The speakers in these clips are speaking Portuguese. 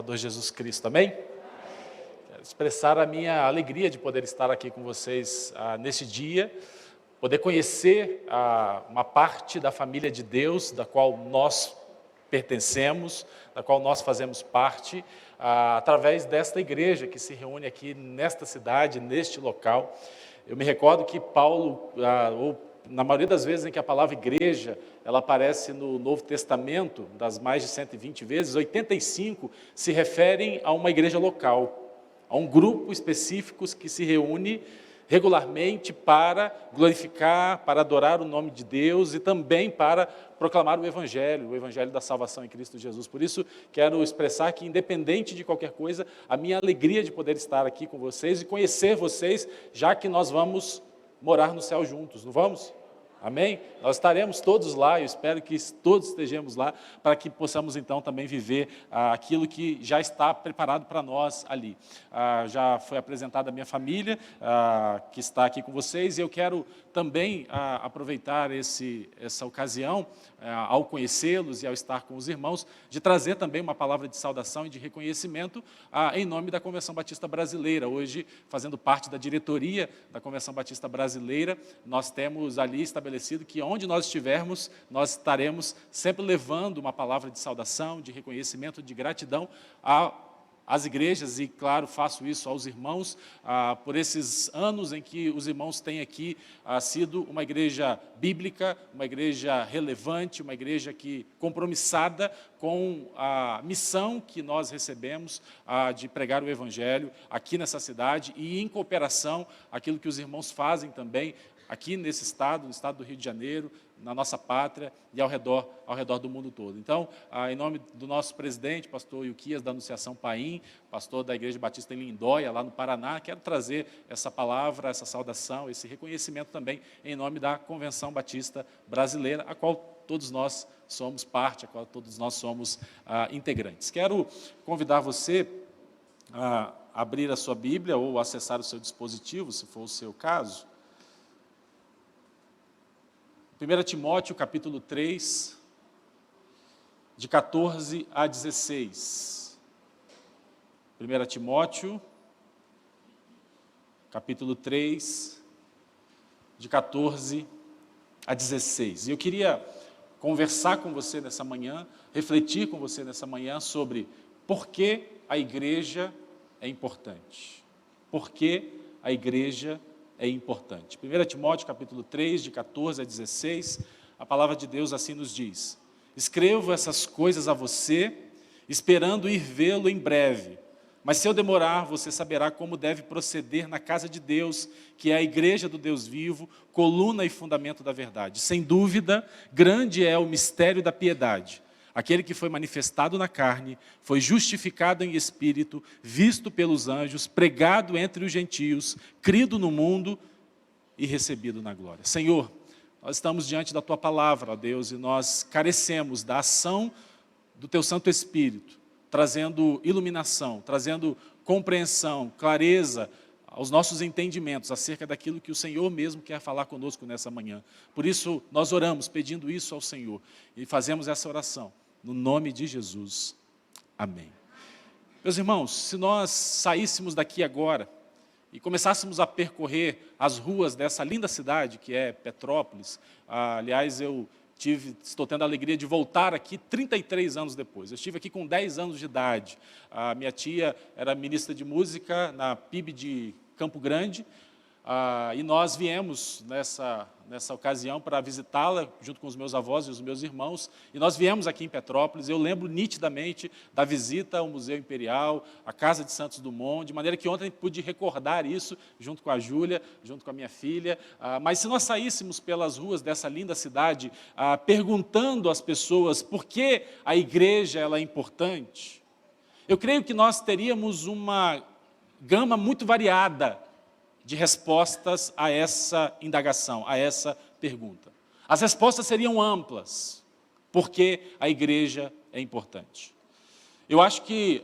Salvador Jesus Cristo, amém? Quero expressar a minha alegria de poder estar aqui com vocês neste dia, poder conhecer uma parte da família de Deus, da qual nós pertencemos, da qual nós fazemos parte, através desta igreja que se reúne aqui nesta cidade, neste local. Eu me recordo que Paulo, na maioria das vezes em que a palavra igreja, ela aparece no Novo Testamento, das mais de 120 vezes, 85 se referem a uma igreja local, a um grupo específico que se reúne regularmente para glorificar, para adorar o nome de Deus e também para proclamar o Evangelho da salvação em Cristo Jesus. Por isso, quero expressar que, independente de qualquer coisa, a minha alegria de poder estar aqui com vocês e conhecer vocês, já que nós vamos morar no céu juntos, não vamos? Amém? Nós estaremos todos lá, eu espero que todos estejamos lá, para que possamos então também viver aquilo que já está preparado para nós ali. Já foi apresentada a minha família, que está aqui com vocês, e eu quero também aproveitar essa ocasião, ao conhecê-los e ao estar com os irmãos, de trazer também uma palavra de saudação e de reconhecimento em nome da Convenção Batista Brasileira. Hoje, fazendo parte da diretoria da Convenção Batista Brasileira, nós temos ali estabelecido que onde nós estivermos, nós estaremos sempre levando uma palavra de saudação, de reconhecimento, de gratidão às igrejas, e claro, faço isso aos irmãos, por esses anos em que os irmãos têm aqui sido uma igreja bíblica, uma igreja relevante, uma igreja compromissada com a missão que nós recebemos de pregar o Evangelho aqui nessa cidade e em cooperação, aquilo que os irmãos fazem também aqui nesse estado, no estado do Rio de Janeiro, na nossa pátria e ao redor do mundo todo. Então, em nome do nosso presidente, pastor Ilquias, da Anunciação Paim, pastor da Igreja Batista em Lindóia, lá no Paraná, quero trazer essa palavra, essa saudação, esse reconhecimento também em nome da Convenção Batista Brasileira, a qual todos nós somos parte, a qual todos nós somos integrantes. Quero convidar você a abrir a sua Bíblia ou acessar o seu dispositivo, se for o seu caso. 1 Timóteo, capítulo 3, de 14 a 16. 1 Timóteo, capítulo 3, de 14 a 16. E eu queria conversar com você nessa manhã, refletir com você nessa manhã sobre por que a igreja é importante. Por que a igreja é importante. 1 Timóteo, capítulo 3, de 14 a 16, a palavra de Deus assim nos diz: escrevo essas coisas a você, esperando ir vê-lo em breve. Mas se eu demorar, você saberá como deve proceder na casa de Deus, que é a igreja do Deus vivo, coluna e fundamento da verdade. Sem dúvida, grande é o mistério da piedade. Aquele que foi manifestado na carne, foi justificado em espírito, visto pelos anjos, pregado entre os gentios, crido no mundo e recebido na glória. Senhor, nós estamos diante da Tua palavra, ó Deus, e nós carecemos da ação do Teu Santo Espírito, trazendo iluminação, trazendo compreensão, clareza aos nossos entendimentos acerca daquilo que o Senhor mesmo quer falar conosco nessa manhã. Por isso, nós oramos pedindo isso ao Senhor e fazemos essa oração. No nome de Jesus. Amém. Meus irmãos, se nós saíssemos daqui agora e começássemos a percorrer as ruas dessa linda cidade que é Petrópolis, aliás, estou tendo a alegria de voltar aqui 33 anos depois. Eu estive aqui com 10 anos de idade. A minha tia era ministra de música na PIB de Campo Grande, e nós viemos nessa ocasião para visitá-la, junto com os meus avós e os meus irmãos, e nós viemos aqui em Petrópolis. Eu lembro nitidamente da visita ao Museu Imperial, à Casa de Santos Dumont, de maneira que ontem pude recordar isso, junto com a Júlia, junto com a minha filha. Mas se nós saíssemos pelas ruas dessa linda cidade, perguntando às pessoas por que a igreja ela é importante, eu creio que nós teríamos uma gama muito variada de respostas a essa indagação, a essa pergunta. As respostas seriam amplas, porque a igreja é importante. Eu acho que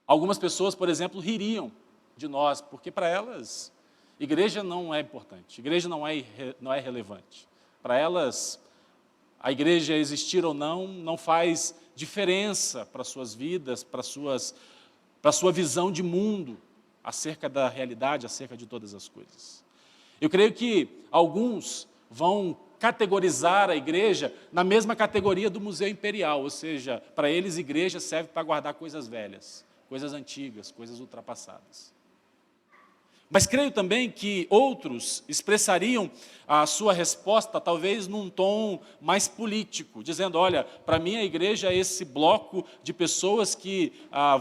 algumas pessoas, por exemplo, ririam de nós, porque para elas, igreja não é importante, igreja não é relevante. Para elas, a igreja existir ou não faz diferença para suas vidas, para a sua visão de mundo, acerca da realidade, acerca de todas as coisas. Eu creio que alguns vão categorizar a igreja na mesma categoria do Museu Imperial, ou seja, para eles igreja serve para guardar coisas velhas, coisas antigas, coisas ultrapassadas. Mas creio também que outros expressariam a sua resposta talvez num tom mais político, dizendo, olha, para mim a igreja é esse bloco de pessoas que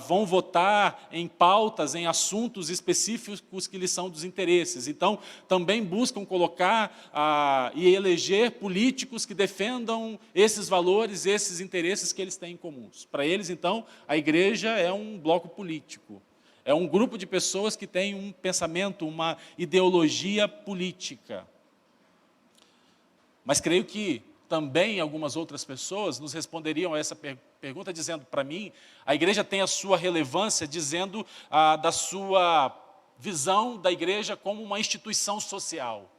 vão votar em pautas, em assuntos específicos que lhes são dos interesses. Então, também buscam colocar e eleger políticos que defendam esses valores, esses interesses que eles têm em comuns. Para eles, então, a igreja é um bloco político. É um grupo de pessoas que tem um pensamento, uma ideologia política. Mas creio que também algumas outras pessoas nos responderiam a essa pergunta dizendo, para mim, a igreja tem a sua relevância, dizendo da sua visão da igreja como uma instituição social.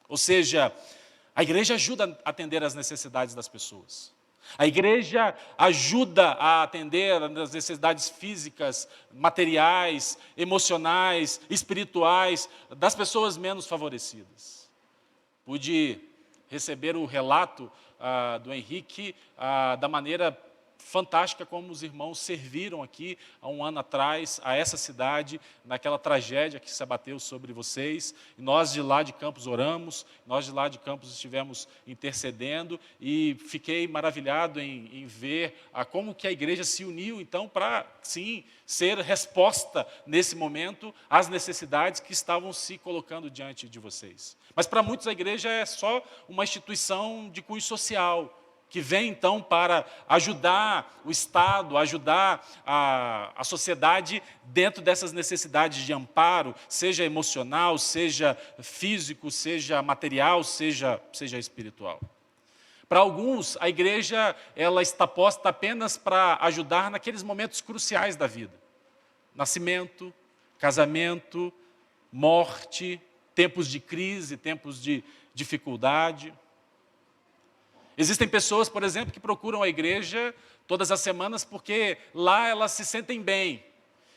Ou seja, a igreja ajuda a atender às necessidades das pessoas. A igreja ajuda a atender às necessidades físicas, materiais, emocionais, espirituais das pessoas menos favorecidas. Pude receber o relato do Henrique da maneira fantástica como os irmãos serviram aqui há um ano atrás a essa cidade, naquela tragédia que se abateu sobre vocês. E nós de lá de Campos oramos, nós de lá de Campos estivemos intercedendo e fiquei maravilhado em ver como que a igreja se uniu, então, para, sim, ser resposta nesse momento às necessidades que estavam se colocando diante de vocês. Mas para muitos a igreja é só uma instituição de cunho social, que vem, então, para ajudar o Estado, ajudar a sociedade dentro dessas necessidades de amparo, seja emocional, seja físico, seja material, seja espiritual. Para alguns, a igreja ela está posta apenas para ajudar naqueles momentos cruciais da vida. Nascimento, casamento, morte, tempos de crise, tempos de dificuldade. Existem pessoas, por exemplo, que procuram a igreja todas as semanas porque lá elas se sentem bem.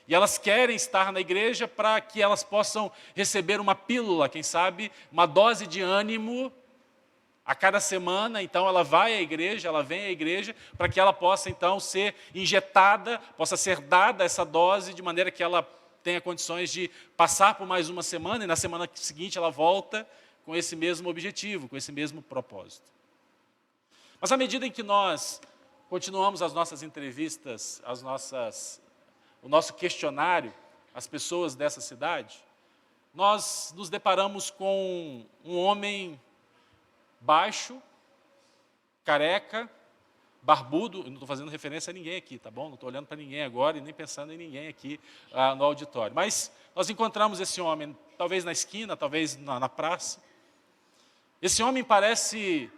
E elas querem estar na igreja para que elas possam receber uma pílula, quem sabe, uma dose de ânimo a cada semana. Então ela vai à igreja, ela vem à igreja para que ela possa então ser injetada, possa ser dada essa dose de maneira que ela tenha condições de passar por mais uma semana e na semana seguinte ela volta com esse mesmo objetivo, com esse mesmo propósito. Mas à medida em que nós continuamos as nossas entrevistas, o nosso questionário às pessoas dessa cidade, nós nos deparamos com um homem baixo, careca, barbudo. Eu não estou fazendo referência a ninguém aqui, tá bom? Não estou olhando para ninguém agora e nem pensando em ninguém aqui no auditório. Mas nós encontramos esse homem, talvez na esquina, talvez na praça. Esse homem parece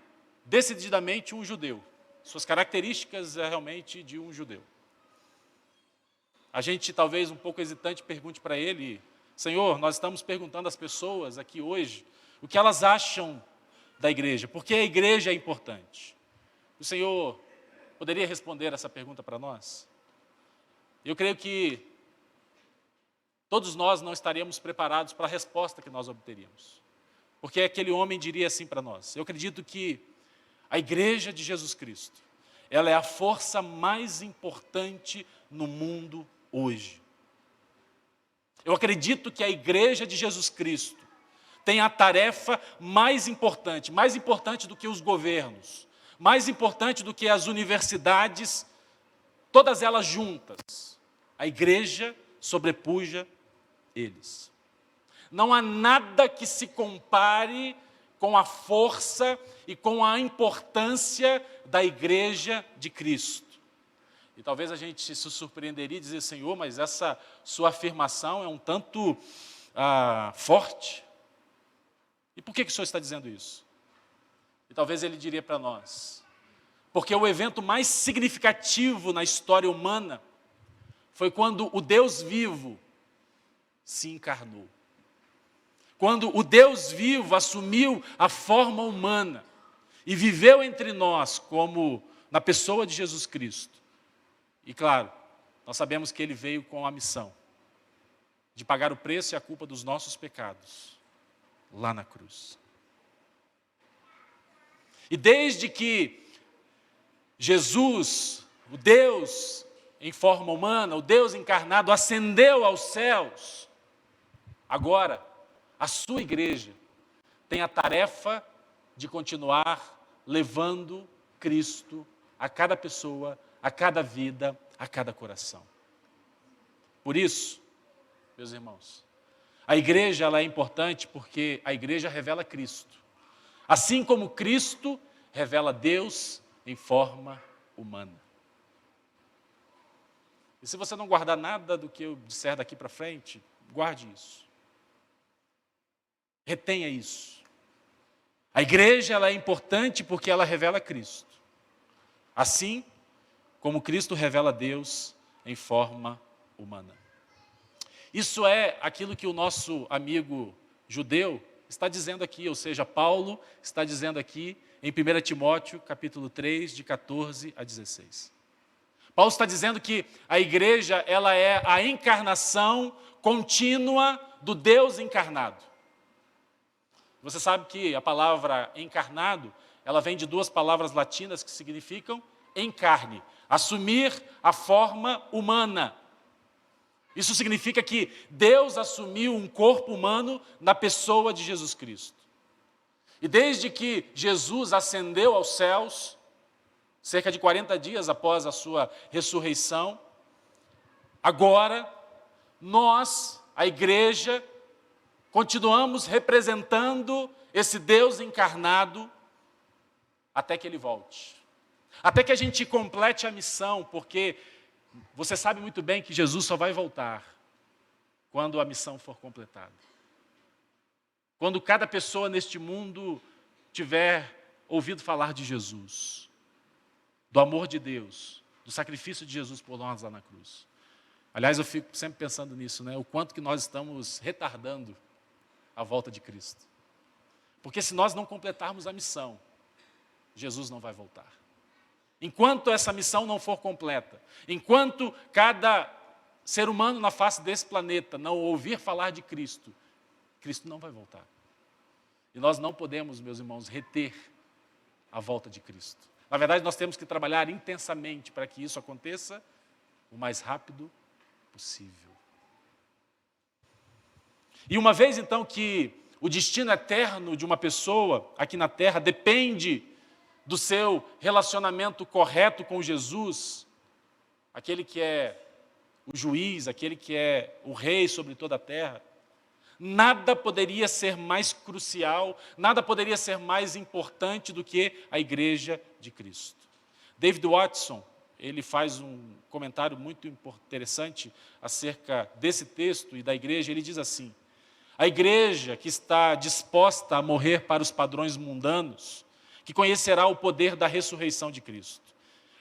decididamente um judeu. Suas características é realmente de um judeu. A gente, talvez um pouco hesitante, pergunte para ele, Senhor, nós estamos perguntando às pessoas aqui hoje o que elas acham da igreja, porque a igreja é importante. O Senhor poderia responder essa pergunta para nós? Eu creio que todos nós não estaríamos preparados para a resposta que nós obteríamos. Porque aquele homem diria assim para nós, eu acredito que a igreja de Jesus Cristo, ela é a força mais importante no mundo hoje. Eu acredito que a igreja de Jesus Cristo tem a tarefa mais importante do que os governos, mais importante do que as universidades, todas elas juntas. A igreja sobrepuja eles. Não há nada que se compare com a força e com a importância da igreja de Cristo. E talvez a gente se surpreenderia e dizer, Senhor, mas essa sua afirmação é um tanto forte. E por que o Senhor está dizendo isso? E talvez ele diria para nós, porque o evento mais significativo na história humana foi quando o Deus vivo se encarnou. Quando o Deus vivo assumiu a forma humana e viveu entre nós como na pessoa de Jesus Cristo. E claro, nós sabemos que ele veio com a missão de pagar o preço e a culpa dos nossos pecados lá na cruz. E desde que Jesus, o Deus em forma humana, o Deus encarnado, ascendeu aos céus, agora a sua igreja tem a tarefa de continuar levando Cristo a cada pessoa, a cada vida, a cada coração. Por isso, meus irmãos, a igreja ela é importante porque a igreja revela Cristo. Assim como Cristo revela Deus em forma humana. E se você não guardar nada do que eu disser daqui para frente, guarde isso. Retenha isso. A igreja ela é importante porque ela revela Cristo. Assim como Cristo revela Deus em forma humana. Isso é aquilo que o nosso amigo judeu está dizendo aqui, ou seja, Paulo está dizendo aqui em 1 Timóteo, capítulo 3, de 14 a 16. Paulo está dizendo que a igreja ela é a encarnação contínua do Deus encarnado. Você sabe que a palavra encarnado, ela vem de duas palavras latinas que significam encarne, assumir a forma humana. Isso significa que Deus assumiu um corpo humano na pessoa de Jesus Cristo. E desde que Jesus ascendeu aos céus, cerca de 40 dias após a sua ressurreição, agora nós, a igreja, continuamos representando esse Deus encarnado até que Ele volte. Até que a gente complete a missão, porque você sabe muito bem que Jesus só vai voltar quando a missão for completada. Quando cada pessoa neste mundo tiver ouvido falar de Jesus, do amor de Deus, do sacrifício de Jesus por nós lá na cruz. Aliás, eu fico sempre pensando nisso, né? O quanto que nós estamos retardando a volta de Cristo. Porque se nós não completarmos a missão, Jesus não vai voltar. Enquanto essa missão não for completa, enquanto cada ser humano na face desse planeta não ouvir falar de Cristo, Cristo não vai voltar. E nós não podemos, meus irmãos, reter a volta de Cristo. Na verdade, nós temos que trabalhar intensamente para que isso aconteça o mais rápido possível. E uma vez, então, que o destino eterno de uma pessoa aqui na Terra depende do seu relacionamento correto com Jesus, aquele que é o juiz, aquele que é o rei sobre toda a terra, nada poderia ser mais crucial, nada poderia ser mais importante do que a igreja de Cristo. David Watson, ele faz um comentário muito interessante acerca desse texto e da igreja. Ele diz assim: a igreja que está disposta a morrer para os padrões mundanos, que conhecerá o poder da ressurreição de Cristo.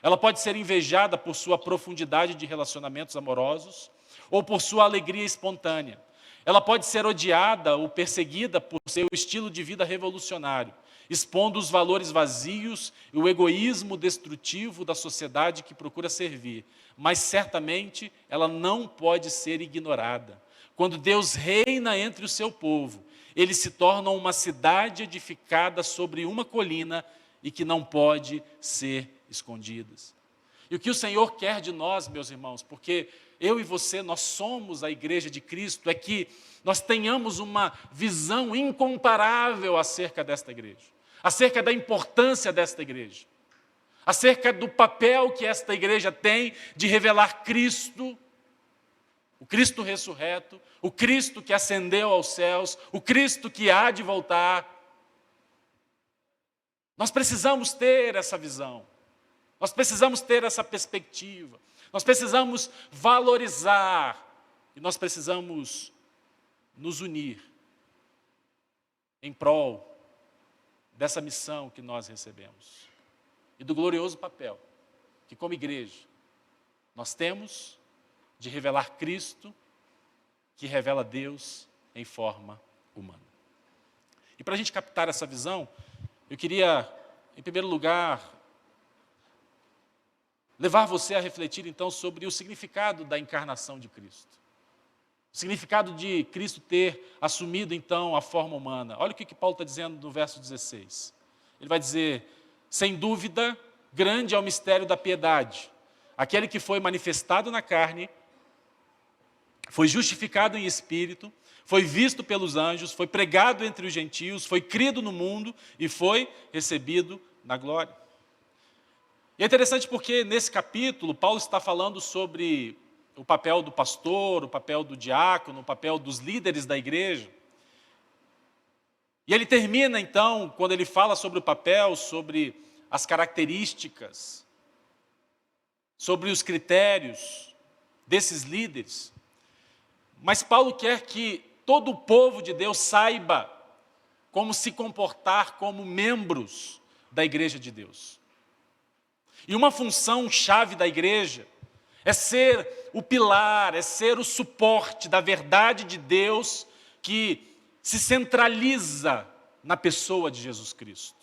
Ela pode ser invejada por sua profundidade de relacionamentos amorosos ou por sua alegria espontânea. Ela pode ser odiada ou perseguida por seu estilo de vida revolucionário, expondo os valores vazios e o egoísmo destrutivo da sociedade que procura servir. Mas certamente ela não pode ser ignorada. Quando Deus reina entre o seu povo, ele se torna uma cidade edificada sobre uma colina e que não pode ser escondida. E o que o Senhor quer de nós, meus irmãos, porque eu e você, nós somos a igreja de Cristo, é que nós tenhamos uma visão incomparável acerca desta igreja, acerca da importância desta igreja, acerca do papel que esta igreja tem de revelar Cristo, o Cristo ressurreto, o Cristo que ascendeu aos céus, o Cristo que há de voltar. Nós precisamos ter essa visão, nós precisamos ter essa perspectiva, nós precisamos valorizar e nós precisamos nos unir em prol dessa missão que nós recebemos e do glorioso papel que, como igreja, nós temos de revelar Cristo, que revela Deus em forma humana. E para a gente captar essa visão, eu queria, em primeiro lugar, levar você a refletir então sobre o significado da encarnação de Cristo. O significado de Cristo ter assumido então a forma humana. Olha o que Paulo está dizendo no verso 16. Ele vai dizer: sem dúvida, grande é o mistério da piedade. Aquele que foi manifestado na carne, foi justificado em espírito, foi visto pelos anjos, foi pregado entre os gentios, foi crido no mundo e foi recebido na glória. E é interessante porque nesse capítulo, Paulo está falando sobre o papel do pastor, o papel do diácono, o papel dos líderes da igreja. E ele termina então, quando ele fala sobre o papel, sobre as características, sobre os critérios desses líderes. Mas Paulo quer que todo o povo de Deus saiba como se comportar como membros da igreja de Deus. E uma função chave da igreja é ser o pilar, é ser o suporte da verdade de Deus que se centraliza na pessoa de Jesus Cristo.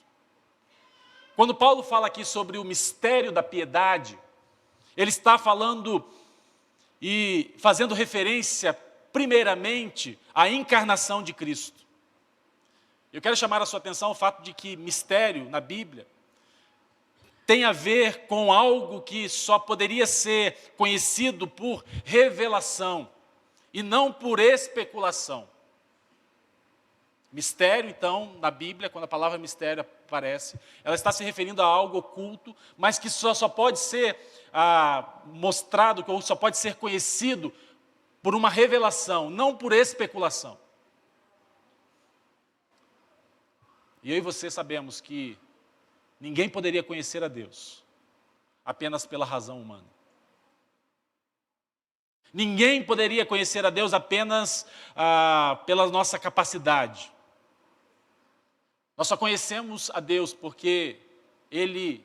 Quando Paulo fala aqui sobre o mistério da piedade, ele está falando e fazendo referência primeiramente à encarnação de Cristo. Eu quero chamar a sua atenção ao fato de que mistério na Bíblia tem a ver com algo que só poderia ser conhecido por revelação e não por especulação. Mistério, então, na Bíblia, quando a palavra mistério aparece, ela está se referindo a algo oculto, mas que só pode ser mostrado, ou só pode ser conhecido por uma revelação, não por especulação. E eu e você sabemos que ninguém poderia conhecer a Deus apenas pela razão humana. Ninguém poderia conhecer a Deus apenas pela nossa capacidade. Nós só conhecemos a Deus porque Ele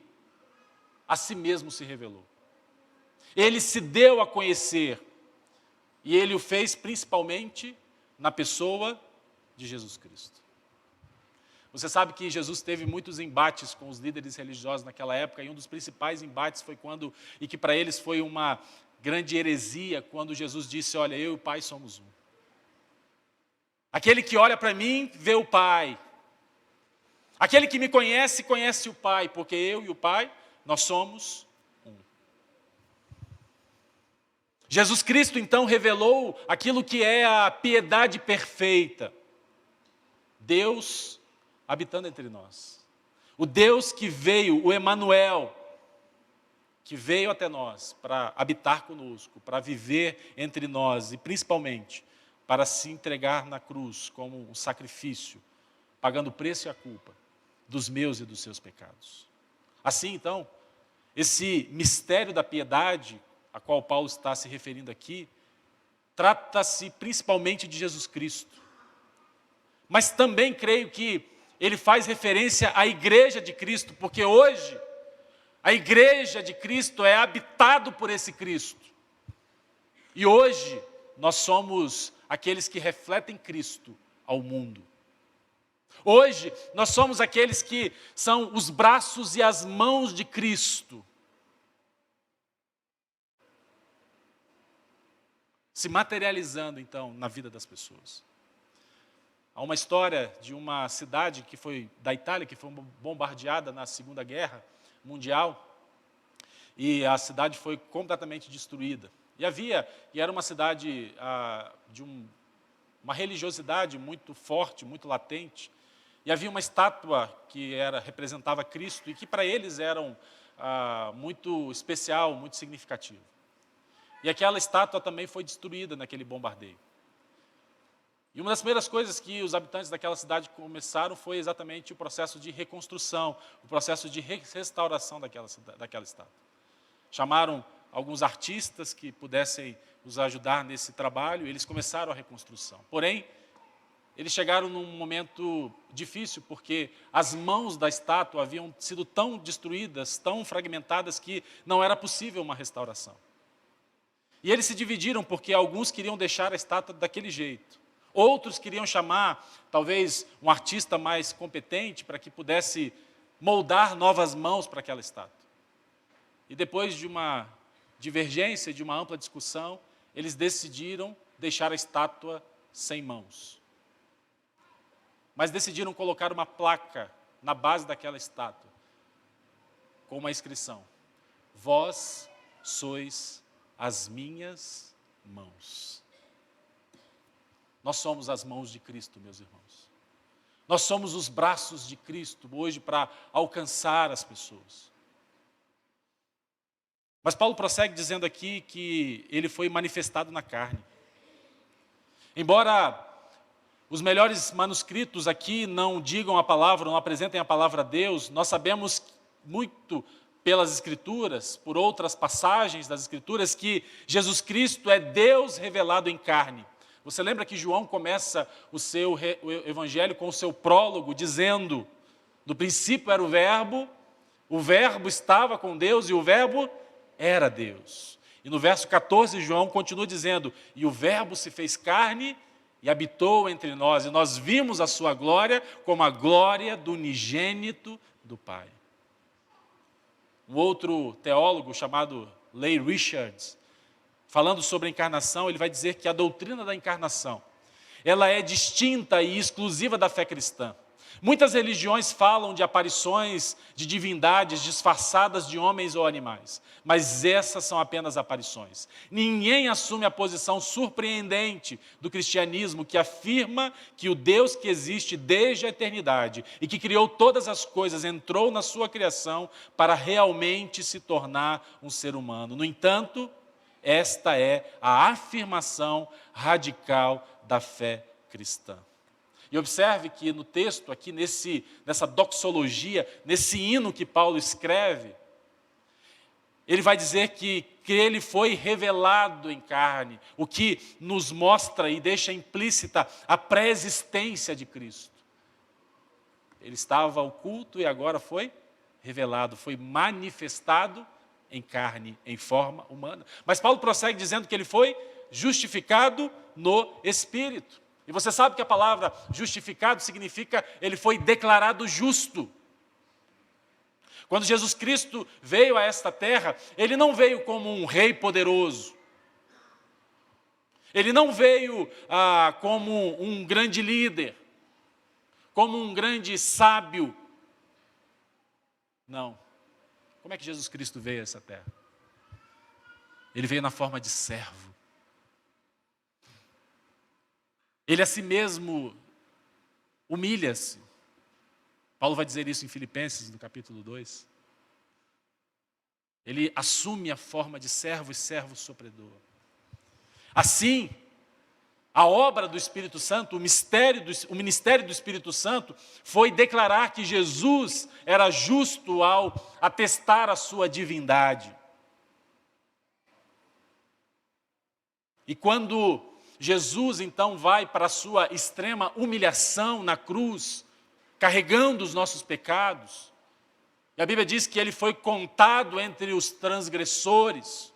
a si mesmo se revelou. Ele se deu a conhecer e Ele o fez principalmente na pessoa de Jesus Cristo. Você sabe que Jesus teve muitos embates com os líderes religiosos naquela época, e um dos principais embates foi e que para eles foi uma grande heresia, quando Jesus disse: olha, eu e o Pai somos um. Aquele que olha para mim, vê o Pai. Aquele que me conhece, conhece o Pai, porque eu e o Pai, nós somos um. Jesus Cristo, então, revelou aquilo que é a piedade perfeita. Deus habitando entre nós. O Deus que veio, o Emanuel, que veio até nós para habitar conosco, para viver entre nós e principalmente para se entregar na cruz como um sacrifício, pagando o preço e a culpa dos meus e dos seus pecados. Assim, então, esse mistério da piedade, a qual Paulo está se referindo aqui, trata-se principalmente de Jesus Cristo. Mas também creio que ele faz referência à igreja de Cristo, porque hoje a igreja de Cristo é habitado por esse Cristo. E hoje nós somos aqueles que refletem Cristo ao mundo. Hoje nós somos aqueles que são os braços e as mãos de Cristo, se materializando então na vida das pessoas. Há uma história de uma cidade que foi da Itália, que foi bombardeada na Segunda Guerra Mundial, e a cidade foi completamente destruída. E era uma cidade de uma religiosidade muito forte, muito latente, e havia uma estátua que representava Cristo e que para eles era muito especial, muito significativo. E aquela estátua também foi destruída naquele bombardeio. E uma das primeiras coisas que os habitantes daquela cidade começaram foi exatamente o processo de reconstrução, o processo de restauração daquela estátua. Chamaram alguns artistas que pudessem os ajudar nesse trabalho, e eles começaram a reconstrução. Porém, eles chegaram num momento difícil, porque as mãos da estátua haviam sido tão destruídas, tão fragmentadas, que não era possível uma restauração. E eles se dividiram, porque alguns queriam deixar a estátua daquele jeito. Outros queriam chamar, talvez, um artista mais competente para que pudesse moldar novas mãos para aquela estátua. e depois de uma divergência, de uma ampla discussão, eles decidiram deixar a estátua sem mãos. Mas decidiram colocar uma placa na base daquela estátua, com uma inscrição: vós sois as minhas mãos. Nós somos as mãos de Cristo, meus irmãos. Nós somos os braços de Cristo hoje para alcançar as pessoas. Mas Paulo prossegue dizendo aqui que ele foi manifestado na carne. Embora os melhores manuscritos aqui não digam a palavra, não apresentem a palavra a Deus, nós sabemos muito pelas Escrituras, por outras passagens das Escrituras, que Jesus Cristo é Deus revelado em carne. Você lembra que João começa o seu evangelho com o seu prólogo, dizendo: no princípio era o verbo estava com Deus e o verbo era Deus. E no verso 14, João continua dizendo: e o verbo se fez carne e habitou entre nós, e nós vimos a sua glória como a glória do unigênito do Pai. Um outro teólogo chamado Leigh Richards, falando sobre a encarnação, ele vai dizer que a doutrina da encarnação, ela é distinta e exclusiva da fé cristã. Muitas religiões falam de aparições de divindades disfarçadas de homens ou animais, mas essas são apenas aparições. Ninguém assume a posição surpreendente do cristianismo, que afirma que o Deus que existe desde a eternidade e que criou todas as coisas, entrou na sua criação para realmente se tornar um ser humano. No entanto, esta é a afirmação radical da fé cristã. E observe que no texto aqui, nessa doxologia, nesse hino que Paulo escreve, ele vai dizer que ele foi revelado em carne, o que nos mostra e deixa implícita a pré-existência de Cristo. Ele estava oculto e agora foi revelado, foi manifestado em carne, em forma humana. Mas Paulo prossegue dizendo que ele foi justificado no Espírito. E você sabe que a palavra justificado significa ele foi declarado justo. Quando Jesus Cristo veio a esta terra, ele não veio como um rei poderoso. Ele não veio como um grande líder, como um grande sábio. Não. Como é que Jesus Cristo veio a essa terra? Ele veio na forma de servo. Ele a si mesmo humilha-se. Paulo vai dizer isso em Filipenses, no capítulo 2. Ele assume a forma de servo e servo sofredor. Assim, a obra do Espírito Santo, o ministério do Espírito Santo, foi declarar que Jesus era justo ao atestar a sua divindade. E quando Jesus, então, vai para a sua extrema humilhação na cruz, carregando os nossos pecados. E a Bíblia diz que ele foi contado entre os transgressores.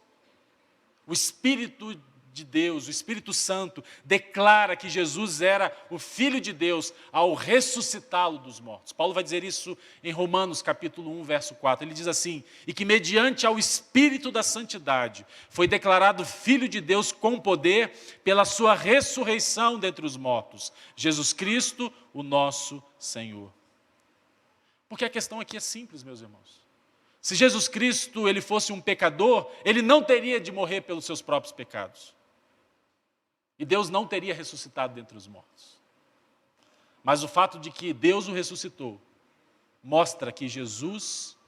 O Espírito de Deus, o Espírito Santo, declara que Jesus era o Filho de Deus ao ressuscitá-lo dos mortos. Paulo vai dizer isso em Romanos capítulo 1, verso 4. Ele diz assim: e que mediante ao Espírito da Santidade foi declarado Filho de Deus com poder pela sua ressurreição dentre os mortos, Jesus Cristo, o nosso Senhor. Porque a questão aqui é simples, meus irmãos. Se Jesus Cristo ele fosse um pecador, ele não teria de morrer pelos seus próprios pecados. E Deus não teria ressuscitado dentre os mortos. Mas o fato de que Deus o ressuscitou mostra que Jesus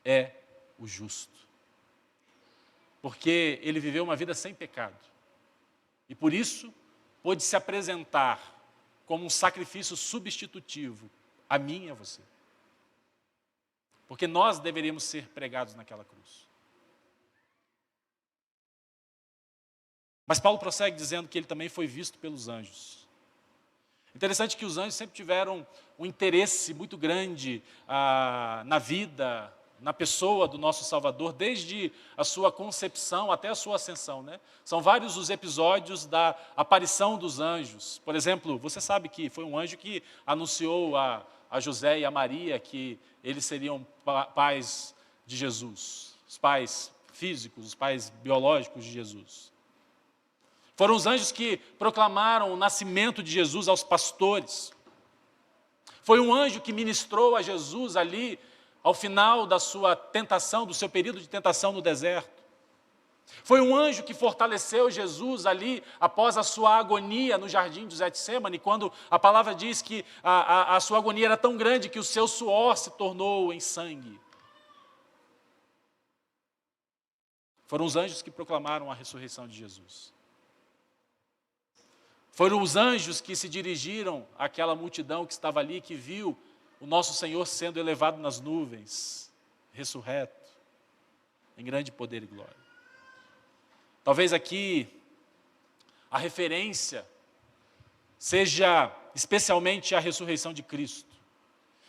é o justo. Porque ele viveu uma vida sem pecado. E por isso pôde se apresentar como um sacrifício substitutivo a mim e a você. Porque nós deveríamos ser pregados naquela cruz. Mas Paulo prossegue dizendo que ele também foi visto pelos anjos. Interessante que os anjos sempre tiveram um interesse muito grande na vida, na pessoa do nosso Salvador, desde a sua concepção até a sua ascensão, né? São vários os episódios da aparição dos anjos. Por exemplo, você sabe que foi um anjo que anunciou a José e a Maria que eles seriam pais de Jesus. os pais físicos, os pais biológicos de Jesus. Foram os anjos que proclamaram o nascimento de Jesus aos pastores. Foi um anjo que ministrou a Jesus ali, ao final da sua tentação, do seu período de tentação no deserto. Foi um anjo que fortaleceu Jesus ali, após a sua agonia no jardim de Getsêmani, quando a palavra diz que a sua agonia era tão grande que o seu suor se tornou em sangue. Foram os anjos que proclamaram a ressurreição de Jesus. Foram os anjos que se dirigiram àquela multidão que estava ali, que viu o nosso Senhor sendo elevado nas nuvens, ressurreto, em grande poder e glória. Talvez aqui a referência seja especialmente a ressurreição de Cristo,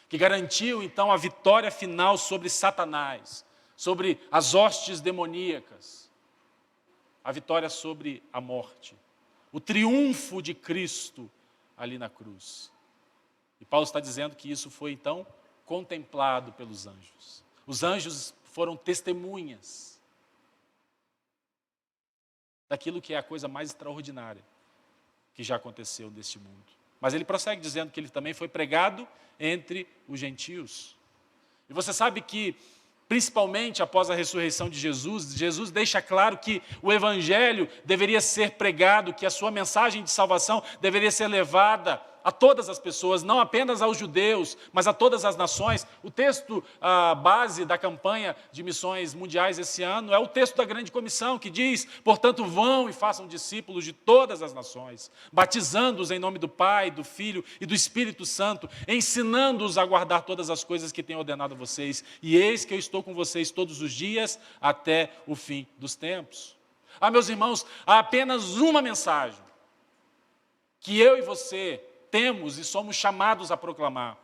que garantiu então a vitória final sobre Satanás, sobre as hostes demoníacas, a vitória sobre a morte, o triunfo de Cristo ali na cruz. E Paulo está dizendo que isso foi então contemplado pelos anjos. Os anjos foram testemunhas daquilo que é a coisa mais extraordinária que já aconteceu neste mundo. Mas ele prossegue dizendo que ele também foi pregado entre os gentios. E você sabe que, principalmente após a ressurreição de Jesus, Jesus deixa claro que o evangelho deveria ser pregado, que a sua mensagem de salvação deveria ser levada a todas as pessoas, não apenas aos judeus, mas a todas as nações. O texto base da campanha de missões mundiais esse ano é o texto da grande comissão, que diz: portanto, vão e façam discípulos de todas as nações, batizando-os em nome do Pai, do Filho e do Espírito Santo, ensinando-os a guardar todas as coisas que tenho ordenado a vocês, e eis que eu estou com vocês todos os dias até o fim dos tempos. Meus irmãos, há apenas uma mensagem que eu e você temos e somos chamados a proclamar.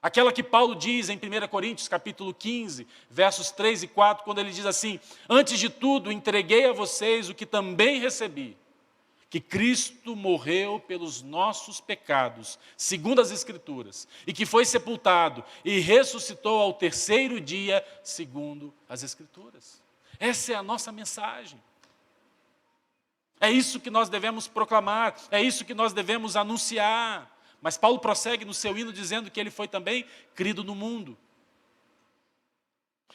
Aquela que Paulo diz em 1 Coríntios capítulo 15, versos 3 e 4, quando ele diz assim: antes de tudo entreguei a vocês o que também recebi, que Cristo morreu pelos nossos pecados, segundo as Escrituras, e que foi sepultado e ressuscitou ao terceiro dia, segundo as Escrituras. Essa é a nossa mensagem. É isso que nós devemos proclamar, é isso que nós devemos anunciar. Mas Paulo prossegue no seu hino dizendo que ele foi também crido no mundo.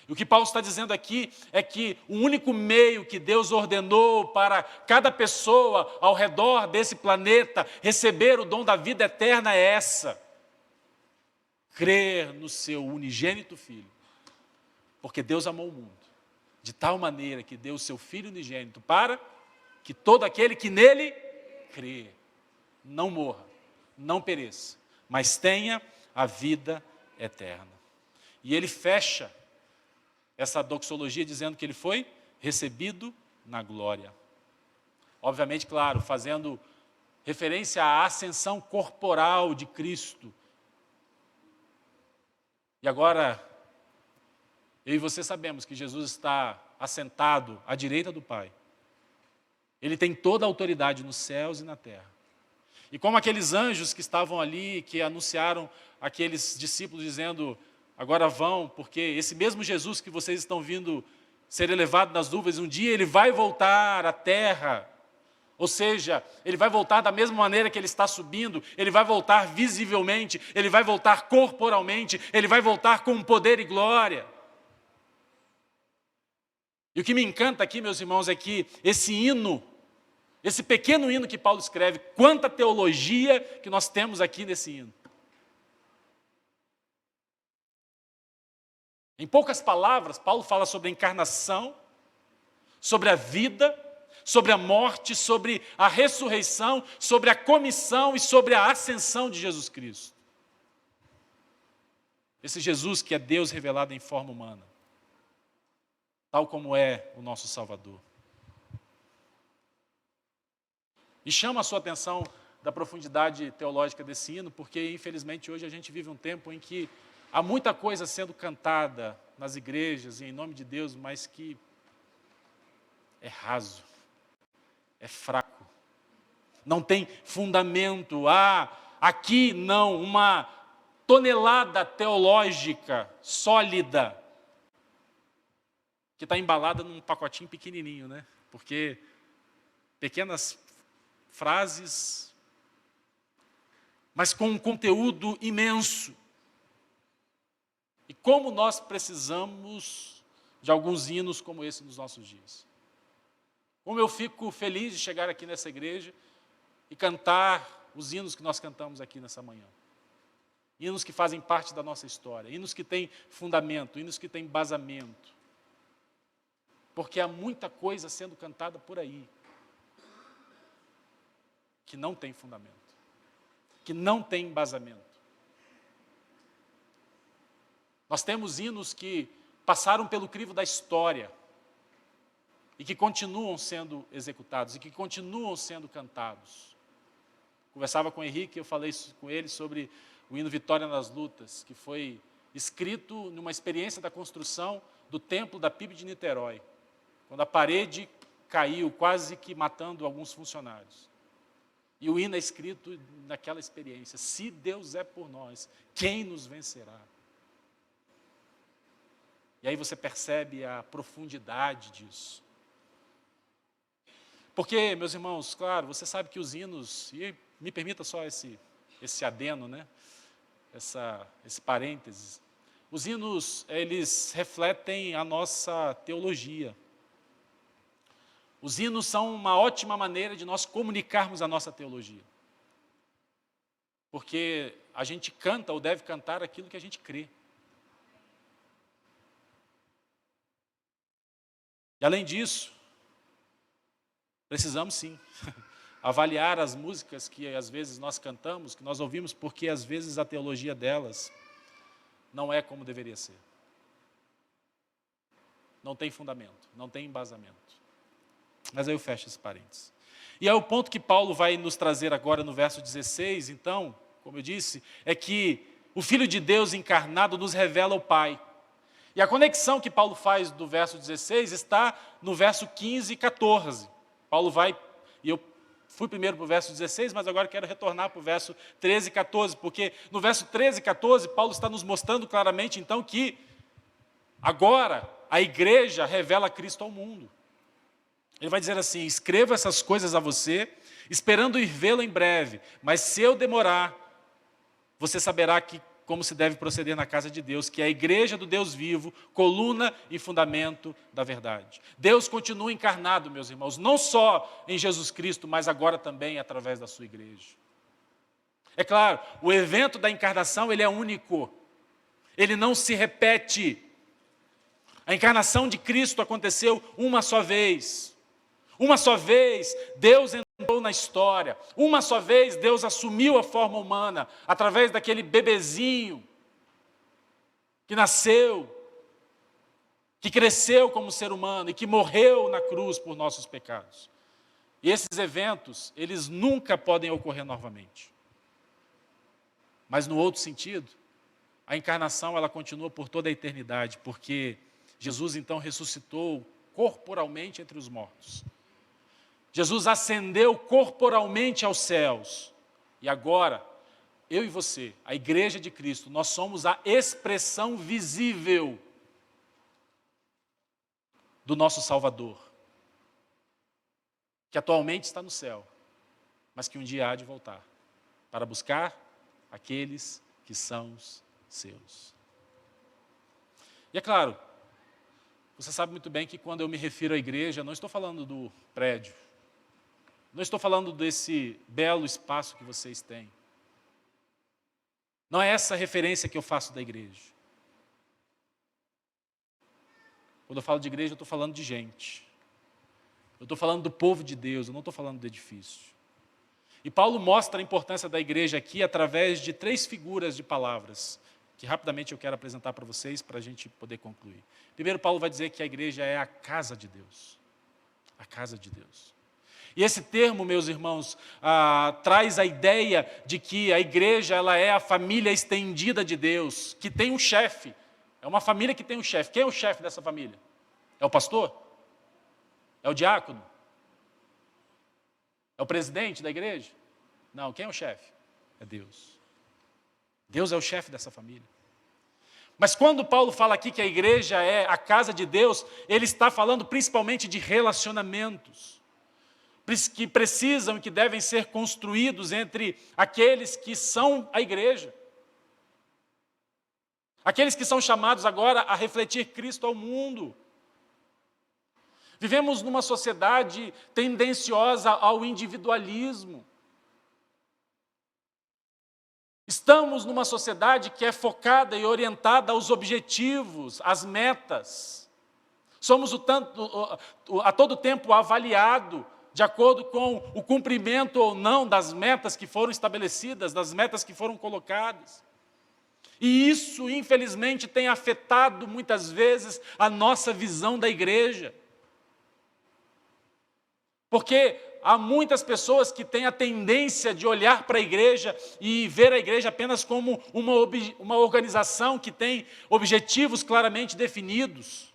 E o que Paulo está dizendo aqui é que o único meio que Deus ordenou para cada pessoa ao redor desse planeta receber o dom da vida eterna é essa: crer no seu unigênito Filho. Porque Deus amou o mundo de tal maneira que deu o seu Filho unigênito para que todo aquele que nele crê não morra, não pereça, mas tenha a vida eterna. E ele fecha essa doxologia dizendo que ele foi recebido na glória. Obviamente, claro, fazendo referência à ascensão corporal de Cristo. E agora, eu e você sabemos que Jesus está assentado à direita do Pai. Ele tem toda a autoridade nos céus e na terra. E como aqueles anjos que estavam ali, que anunciaram aqueles discípulos dizendo: agora vão, porque esse mesmo Jesus que vocês estão vindo ser elevado nas nuvens, um dia ele vai voltar à terra. Ou seja, ele vai voltar da mesma maneira que ele está subindo, ele vai voltar visivelmente, ele vai voltar corporalmente, ele vai voltar com poder e glória. E o que me encanta aqui, meus irmãos, é que esse hino, esse pequeno hino que Paulo escreve, quanta teologia que nós temos aqui nesse hino. Em poucas palavras, Paulo fala sobre a encarnação, sobre a vida, sobre a morte, sobre a ressurreição, sobre a comissão e sobre a ascensão de Jesus Cristo. Esse Jesus que é Deus revelado em forma humana, tal como é o nosso Salvador. E chama a sua atenção da profundidade teológica desse hino, porque infelizmente hoje a gente vive um tempo em que há muita coisa sendo cantada nas igrejas e em nome de Deus, mas que é raso, é fraco, não tem fundamento. Há aqui não uma tonelada teológica sólida. que está embalada num pacotinho pequenininho, né? Porque pequenas frases, mas com um conteúdo imenso. E como nós precisamos de alguns hinos como esse nos nossos dias. Como eu fico feliz de chegar aqui nessa igreja e cantar os hinos que nós cantamos aqui nessa manhã. Hinos que fazem parte da nossa história, hinos que têm fundamento, hinos que têm embasamento. Porque há muita coisa sendo cantada por aí que não tem fundamento, que não tem embasamento. Nós temos hinos que passaram pelo crivo da história e que continuam sendo executados e que continuam sendo cantados. Conversava com o Henrique, eu falei com ele sobre o hino Vitória nas Lutas, que foi escrito numa experiência da construção do templo da PIB de Niterói, quando a parede caiu, quase que matando alguns funcionários. E o hino é escrito naquela experiência: se Deus é por nós, quem nos vencerá? E aí você percebe a profundidade disso. Porque, meus irmãos, claro, você sabe que os hinos, e me permita só esse adeno, né? Esse parênteses. Os hinos, eles refletem a nossa teologia. Os hinos são uma ótima maneira de nós comunicarmos a nossa teologia. Porque a gente canta ou deve cantar aquilo que a gente crê. E além disso, precisamos sim avaliar as músicas que às vezes nós cantamos, que nós ouvimos, porque às vezes a teologia delas não é como deveria ser. Não tem fundamento, não tem embasamento. Mas aí eu fecho esse parênteses. E aí o ponto que Paulo vai nos trazer agora no verso 16, então, como eu disse, é que o Filho de Deus encarnado nos revela o Pai. E a conexão que Paulo faz do verso 16 está no verso 15 e 14. Paulo vai, e eu fui primeiro para o verso 16, mas agora quero retornar para o verso 13 e 14, porque no verso 13 e 14, Paulo está nos mostrando claramente, então, que agora a igreja revela Cristo ao mundo. Ele vai dizer assim: escrevo essas coisas a você, esperando ir vê-lo em breve, mas se eu demorar, você saberá como se deve proceder na casa de Deus, que é a igreja do Deus vivo, coluna e fundamento da verdade. Deus continua encarnado, meus irmãos, não só em Jesus Cristo, mas agora também através da sua igreja. É claro, o evento da encarnação, ele é único, ele não se repete. A encarnação de Cristo aconteceu uma só vez. Uma só vez, Deus entrou na história. Uma só vez, Deus assumiu a forma humana, através daquele bebezinho que nasceu, que cresceu como ser humano e que morreu na cruz por nossos pecados. E esses eventos, eles nunca podem ocorrer novamente. Mas no outro sentido, a encarnação, ela continua por toda a eternidade, porque Jesus então ressuscitou corporalmente entre os mortos. Jesus ascendeu corporalmente aos céus. E agora, eu e você, a igreja de Cristo, nós somos a expressão visível do nosso Salvador, que atualmente está no céu, mas que um dia há de voltar, para buscar aqueles que são os seus. E é claro, você sabe muito bem que quando eu me refiro à igreja, não estou falando do prédio, não estou falando desse belo espaço que vocês têm. Não é essa a referência que eu faço da igreja. Quando eu falo de igreja, eu estou falando de gente. Eu estou falando do povo de Deus, eu não estou falando do edifício. E Paulo mostra a importância da igreja aqui através de 3 figuras de palavras, que rapidamente eu quero apresentar para vocês, para a gente poder concluir. Primeiro, Paulo vai dizer que a igreja é a casa de Deus. A casa de Deus. E esse termo, meus irmãos, traz a ideia de que a igreja ela é a família estendida de Deus, que tem um chefe. É uma família que tem um chefe. Quem é o chefe dessa família? É o pastor? É o diácono? É o presidente da igreja? Não, quem é o chefe? É Deus. Deus é o chefe dessa família. Mas quando Paulo fala aqui que a igreja é a casa de Deus, ele está falando principalmente de relacionamentos que precisam e que devem ser construídos entre aqueles que são a igreja. Aqueles que são chamados agora a refletir Cristo ao mundo. Vivemos numa sociedade tendenciosa ao individualismo. Estamos numa sociedade que é focada e orientada aos objetivos, às metas. Somos a todo tempo avaliado de acordo com o cumprimento ou não das metas que foram estabelecidas, das metas que foram colocadas. E isso, infelizmente, tem afetado muitas vezes a nossa visão da igreja. Porque há muitas pessoas que têm a tendência de olhar para a igreja e ver a igreja apenas como uma organização que tem objetivos claramente definidos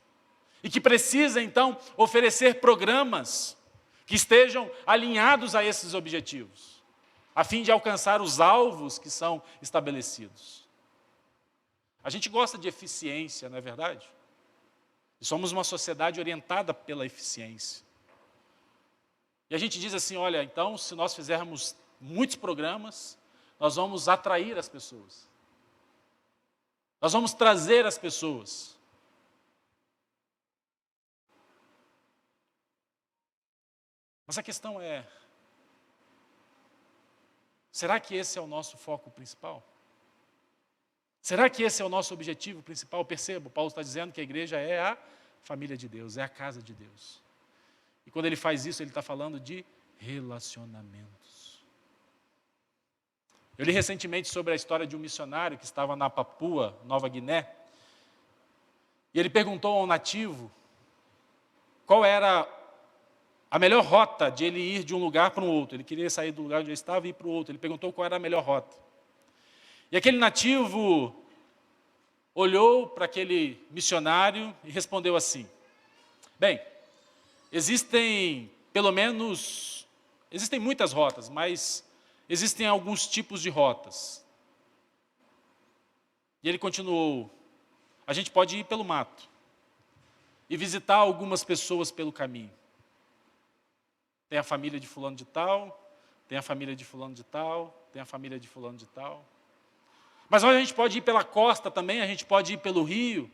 e que precisa, então, oferecer programas que estejam alinhados a esses objetivos, a fim de alcançar os alvos que são estabelecidos. A gente gosta de eficiência, não é verdade? E somos uma sociedade orientada pela eficiência. E a gente diz assim, olha, então, se nós fizermos muitos programas, nós vamos atrair as pessoas. Nós vamos trazer as pessoas. Mas a questão é, será que esse é o nosso foco principal? Será que esse é o nosso objetivo principal? Perceba, Paulo está dizendo que a igreja é a família de Deus, é a casa de Deus. E quando ele faz isso, ele está falando de relacionamentos. Eu li recentemente sobre a história de um missionário que estava na Papua, Nova Guiné, e ele perguntou a um nativo qual era a melhor rota de ele ir de um lugar para um outro. Ele queria sair do lugar onde ele estava e ir para o outro. Ele perguntou qual era a melhor rota. E aquele nativo olhou para aquele missionário e respondeu assim, bem, existem muitas rotas, mas existem alguns tipos de rotas. E ele continuou, a gente pode ir pelo mato e visitar algumas pessoas pelo caminho. Tem a família de fulano de tal, tem a família de fulano de tal, tem a família de fulano de tal. Mas a gente pode ir pela costa também, a gente pode ir pelo rio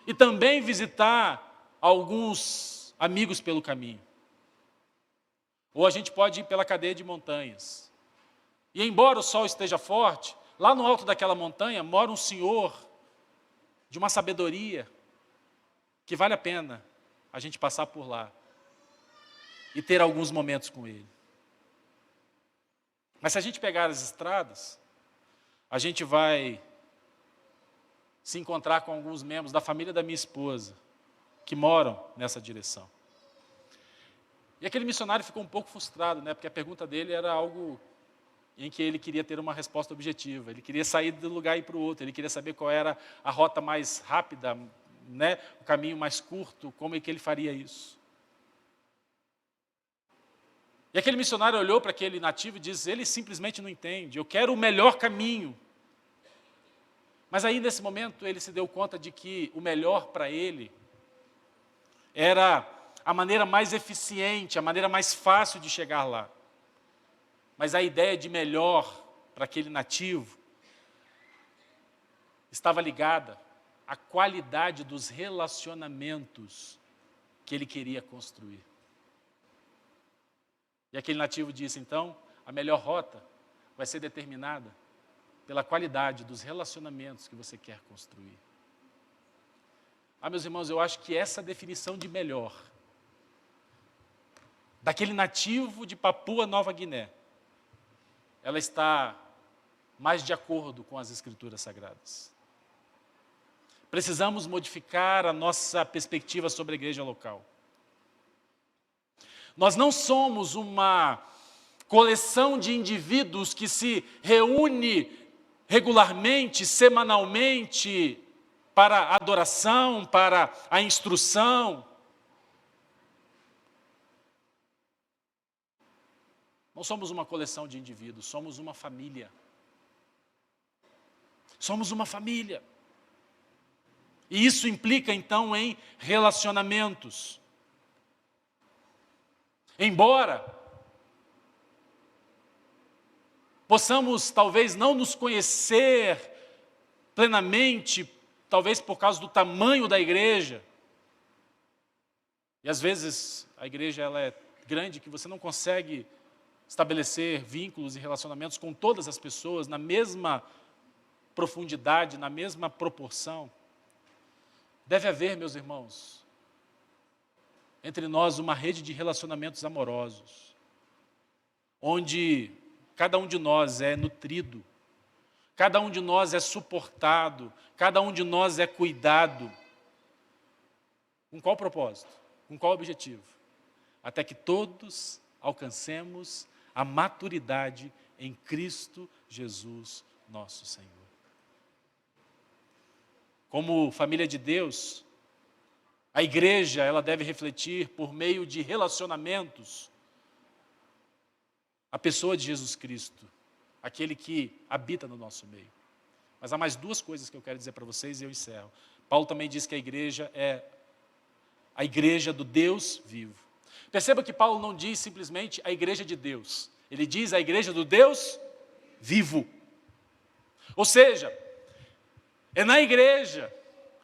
e também visitar alguns amigos pelo caminho. Ou a gente pode ir pela cadeia de montanhas. E embora o sol esteja forte, lá no alto daquela montanha mora um senhor de uma sabedoria que vale a pena a gente passar por lá e ter alguns momentos com ele. Mas se a gente pegar as estradas, a gente vai se encontrar com alguns membros da família da minha esposa, que moram nessa direção. E aquele missionário ficou um pouco frustrado, né? Porque a pergunta dele era algo em que ele queria ter uma resposta objetiva. Ele queria sair do lugar e ir para o outro. Ele queria saber qual era a rota mais rápida, né? O caminho mais curto, como é que ele faria isso. E aquele missionário olhou para aquele nativo e disse, ele simplesmente não entende, eu quero o melhor caminho. Mas aí, nesse momento, ele se deu conta de que o melhor para ele era a maneira mais eficiente, a maneira mais fácil de chegar lá. Mas a ideia de melhor para aquele nativo estava ligada à qualidade dos relacionamentos que ele queria construir. E aquele nativo disse, então, a melhor rota vai ser determinada pela qualidade dos relacionamentos que você quer construir. Meus irmãos, eu acho que essa definição de melhor, daquele nativo de Papua Nova Guiné, ela está mais de acordo com as Escrituras Sagradas. Precisamos modificar a nossa perspectiva sobre a igreja local. Nós não somos uma coleção de indivíduos que se reúne regularmente, semanalmente, para a adoração, para a instrução. Não somos uma coleção de indivíduos, somos uma família. Somos uma família. E isso implica, então, em relacionamentos. Embora possamos, talvez, não nos conhecer plenamente, talvez por causa do tamanho da igreja, e às vezes a igreja ela é grande que você não consegue estabelecer vínculos e relacionamentos com todas as pessoas na mesma profundidade, na mesma proporção. Deve haver, meus irmãos, entre nós uma rede de relacionamentos amorosos, onde cada um de nós é nutrido, cada um de nós é suportado, cada um de nós é cuidado. Com qual propósito? Com qual objetivo? Até que todos alcancemos a maturidade em Cristo Jesus, nosso Senhor. Como família de Deus, a igreja ela deve refletir por meio de relacionamentos a pessoa de Jesus Cristo, aquele que habita no nosso meio. Mas há mais duas coisas que eu quero dizer para vocês e eu encerro. Paulo também diz que a igreja é a igreja do Deus vivo. Perceba que Paulo não diz simplesmente a igreja de Deus. Ele diz a igreja do Deus vivo. Ou seja, é na igreja,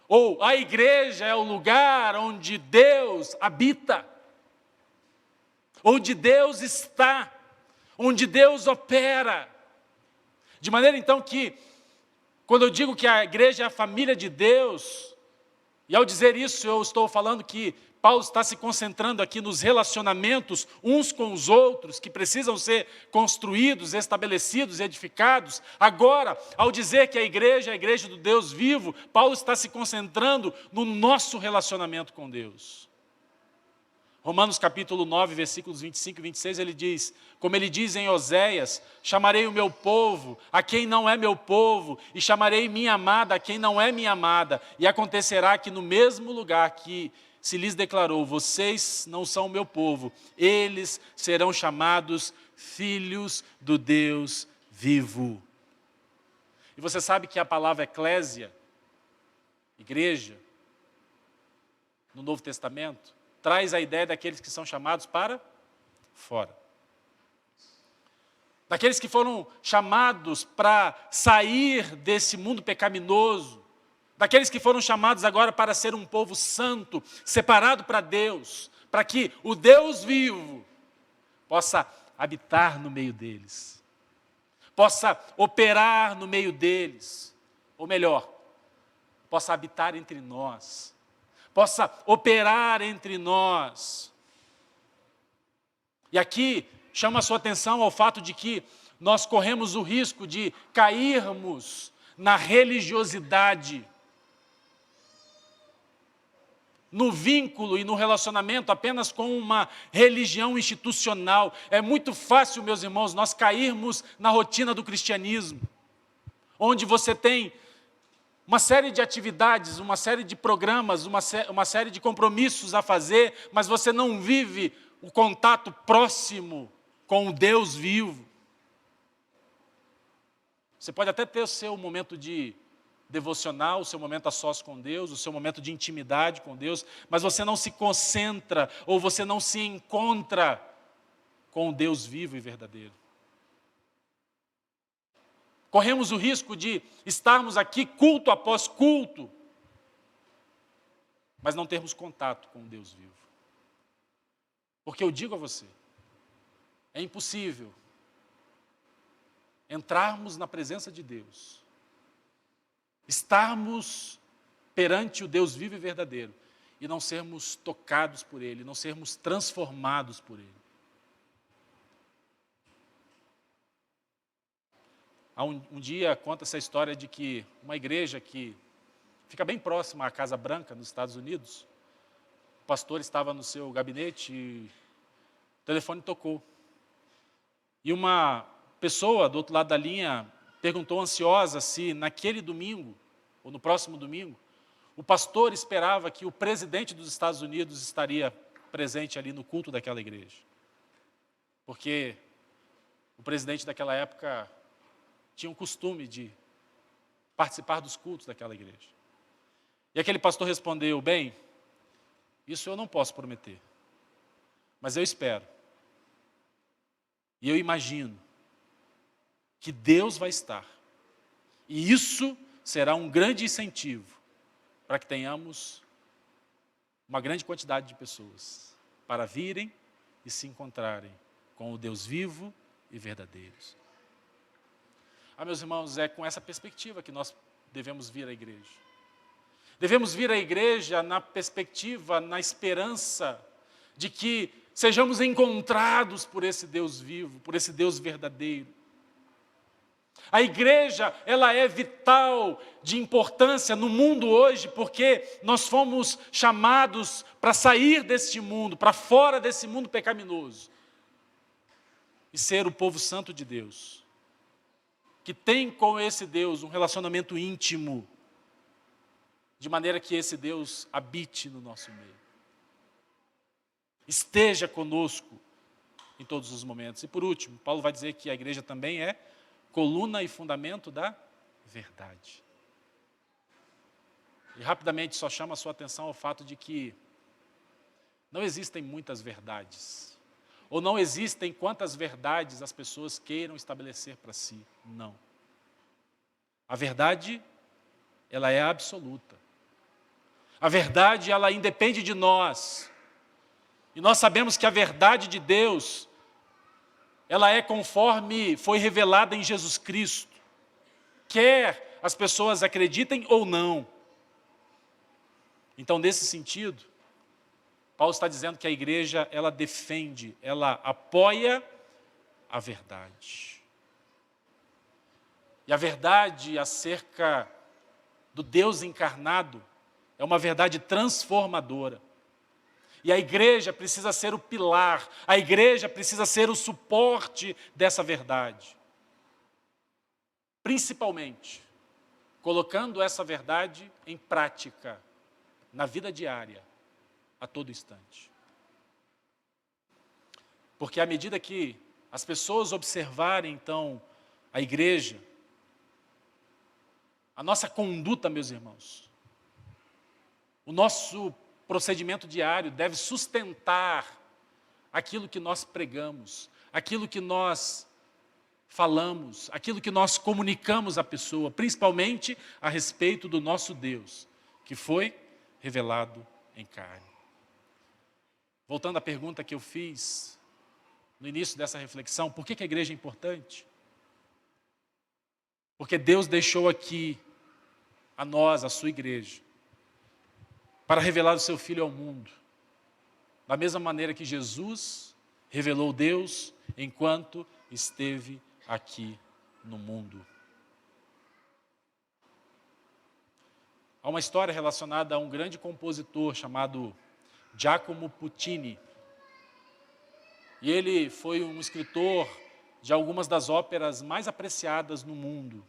ou a igreja é o lugar onde Deus habita, onde Deus está, onde Deus opera. De maneira então que, quando eu digo que a igreja é a família de Deus, e ao dizer isso eu estou falando que Paulo está se concentrando aqui nos relacionamentos uns com os outros, que precisam ser construídos, estabelecidos, edificados. Agora, ao dizer que a igreja é a igreja do Deus vivo, Paulo está se concentrando no nosso relacionamento com Deus. Romanos capítulo 9, versículos 25 e 26, ele diz, como ele diz em Oséias, chamarei o meu povo a quem não é meu povo, e chamarei minha amada a quem não é minha amada, e acontecerá que no mesmo lugar que se lhes declarou, vocês não são o meu povo, eles serão chamados filhos do Deus vivo. E você sabe que a palavra eclésia, igreja, no Novo Testamento, traz a ideia daqueles que são chamados para fora. Daqueles que foram chamados para sair desse mundo pecaminoso, daqueles que foram chamados agora para ser um povo santo, separado para Deus, para que o Deus vivo possa habitar no meio deles, possa operar no meio deles, ou melhor, possa habitar entre nós, possa operar entre nós. E aqui chama a sua atenção ao fato de que nós corremos o risco de cairmos na religiosidade, no vínculo e no relacionamento apenas com uma religião institucional. É muito fácil, meus irmãos, nós cairmos na rotina do cristianismo, onde você tem uma série de atividades, uma série de programas, uma série de compromissos a fazer, mas você não vive o contato próximo com o Deus vivo. Você pode até ter o seu momento de devocional, o seu momento a sós com Deus, o seu momento de intimidade com Deus, mas você não se concentra ou você não se encontra com o Deus vivo e verdadeiro. Corremos o risco de estarmos aqui culto após culto, mas não termos contato com o Deus vivo. Porque eu digo a você, é impossível entrarmos na presença de Deus, estarmos perante o Deus vivo e verdadeiro, e não sermos tocados por Ele, não sermos transformados por Ele. Há um dia conta essa história de que uma igreja que fica bem próxima à Casa Branca, nos Estados Unidos, o pastor estava no seu gabinete e o telefone tocou. E uma pessoa do outro lado da linha perguntou ansiosa se naquele domingo, ou no próximo domingo, o pastor esperava que o presidente dos Estados Unidos estaria presente ali no culto daquela igreja. Porque o presidente daquela época tinha um costume de participar dos cultos daquela igreja. E aquele pastor respondeu: bem, isso eu não posso prometer, mas eu espero. E eu imagino que Deus vai estar. E isso será um grande incentivo para que tenhamos uma grande quantidade de pessoas para virem e se encontrarem com o Deus vivo e verdadeiro. Meus irmãos, é com essa perspectiva que nós devemos vir à igreja. Devemos vir à igreja na perspectiva, na esperança de que sejamos encontrados por esse Deus vivo, por esse Deus verdadeiro. A igreja, ela é vital, de importância no mundo hoje, porque nós fomos chamados para sair deste mundo, para fora desse mundo pecaminoso, e ser o povo santo de Deus, que tem com esse Deus um relacionamento íntimo, de maneira que esse Deus habite no nosso meio, esteja conosco em todos os momentos. E por último, Paulo vai dizer que a igreja também é coluna e fundamento da verdade. E rapidamente só chama a sua atenção ao fato de que não existem muitas verdades, ou não existem quantas verdades as pessoas queiram estabelecer para si. Não. A verdade, ela é absoluta. A verdade, ela independe de nós. E nós sabemos que a verdade de Deus, ela é conforme foi revelada em Jesus Cristo. Quer as pessoas acreditem ou não. Então, nesse sentido, Paulo está dizendo que a igreja, ela defende, ela apoia a verdade. E a verdade acerca do Deus encarnado é uma verdade transformadora. E a igreja precisa ser o pilar, a igreja precisa ser o suporte dessa verdade. Principalmente, colocando essa verdade em prática, na vida diária, a todo instante. Porque à medida que as pessoas observarem, então, a igreja, a nossa conduta, meus irmãos, o nosso procedimento diário deve sustentar aquilo que nós pregamos, aquilo que nós falamos, aquilo que nós comunicamos à pessoa, principalmente a respeito do nosso Deus, que foi revelado em carne. Voltando à pergunta que eu fiz no início dessa reflexão, por que a igreja é importante? Porque Deus deixou aqui a nós, a sua igreja, para revelar o seu Filho ao mundo, da mesma maneira que Jesus revelou Deus enquanto esteve aqui no mundo. Há uma história relacionada a um grande compositor chamado Giacomo Puccini. E ele foi um escritor de algumas das óperas mais apreciadas no mundo.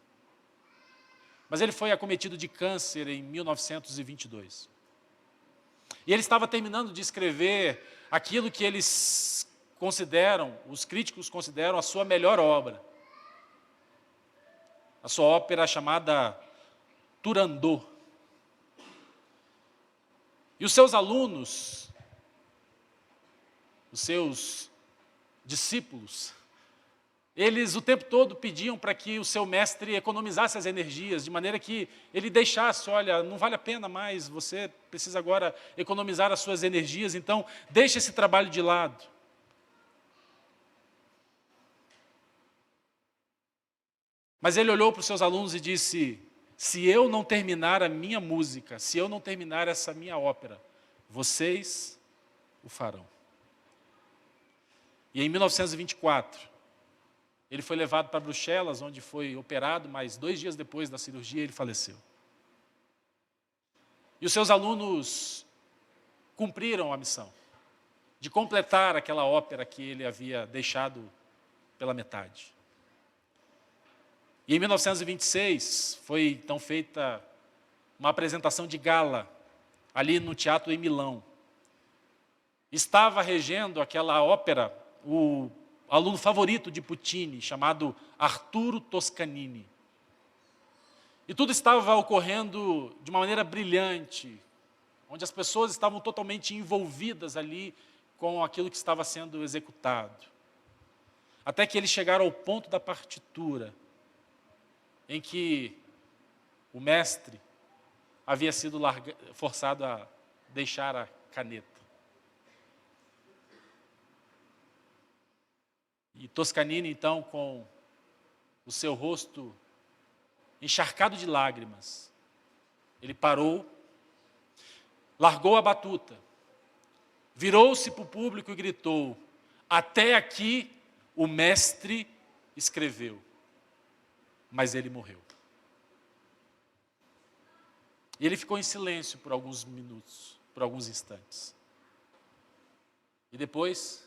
Mas ele foi acometido de câncer em 1922. E ele estava terminando de escrever aquilo que eles consideram, os críticos consideram a sua melhor obra. A sua ópera chamada Turandot. E os seus alunos, os seus discípulos, eles o tempo todo pediam para que o seu mestre economizasse as energias, de maneira que ele deixasse, olha, não vale a pena mais, você precisa agora economizar as suas energias, então deixe esse trabalho de lado. Mas ele olhou para os seus alunos e disse: se eu não terminar a minha música, se eu não terminar essa minha ópera, vocês o farão. E em 1924, ele foi levado para Bruxelas, onde foi operado, mas 2 dias depois da cirurgia ele faleceu. E os seus alunos cumpriram a missão de completar aquela ópera que ele havia deixado pela metade. E em 1926 foi então feita uma apresentação de gala ali no teatro em Milão. Estava regendo aquela ópera o aluno favorito de Puccini, chamado Arturo Toscanini. E tudo estava ocorrendo de uma maneira brilhante, onde as pessoas estavam totalmente envolvidas ali com aquilo que estava sendo executado. Até que eles chegaram ao ponto da partitura, em que o mestre havia sido forçado a deixar a caneta. E Toscanini, então, com o seu rosto encharcado de lágrimas, ele parou, largou a batuta, virou-se para o público e gritou: até aqui o mestre escreveu, mas ele morreu. E ele ficou em silêncio por alguns minutos, por alguns instantes. E depois,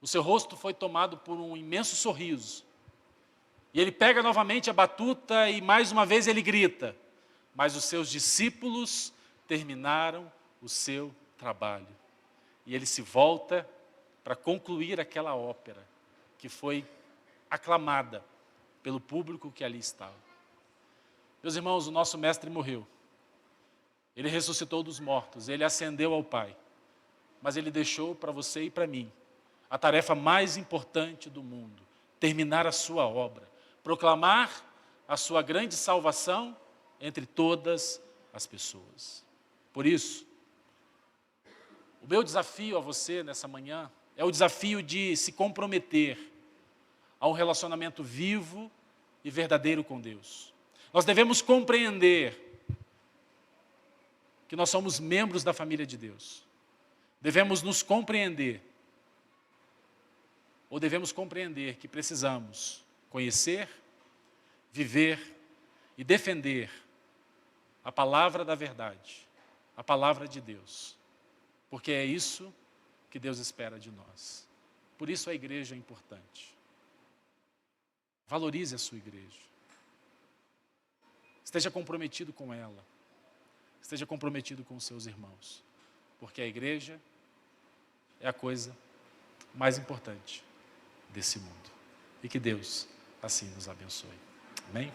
o seu rosto foi tomado por um imenso sorriso. E ele pega novamente a batuta e mais uma vez ele grita: mas os seus discípulos terminaram o seu trabalho. E ele se volta para concluir aquela ópera que foi aclamada pelo público que ali estava. Meus irmãos, o nosso mestre morreu. Ele ressuscitou dos mortos, ele ascendeu ao Pai. Mas ele deixou para você e para mim a tarefa mais importante do mundo: terminar a sua obra, proclamar a sua grande salvação entre todas as pessoas. Por isso, o meu desafio a você nessa manhã é o desafio de se comprometer a um relacionamento vivo e verdadeiro com Deus. Nós devemos compreender que nós somos membros da família de Deus. Devemos nos compreender, ou devemos compreender que precisamos conhecer, viver e defender a palavra da verdade, a palavra de Deus, porque é isso que Deus espera de nós. Por isso a igreja é importante. Valorize a sua igreja. Esteja comprometido com ela. Esteja comprometido com os seus irmãos, porque a igreja é a coisa mais importante desse mundo. E que Deus assim nos abençoe. Amém?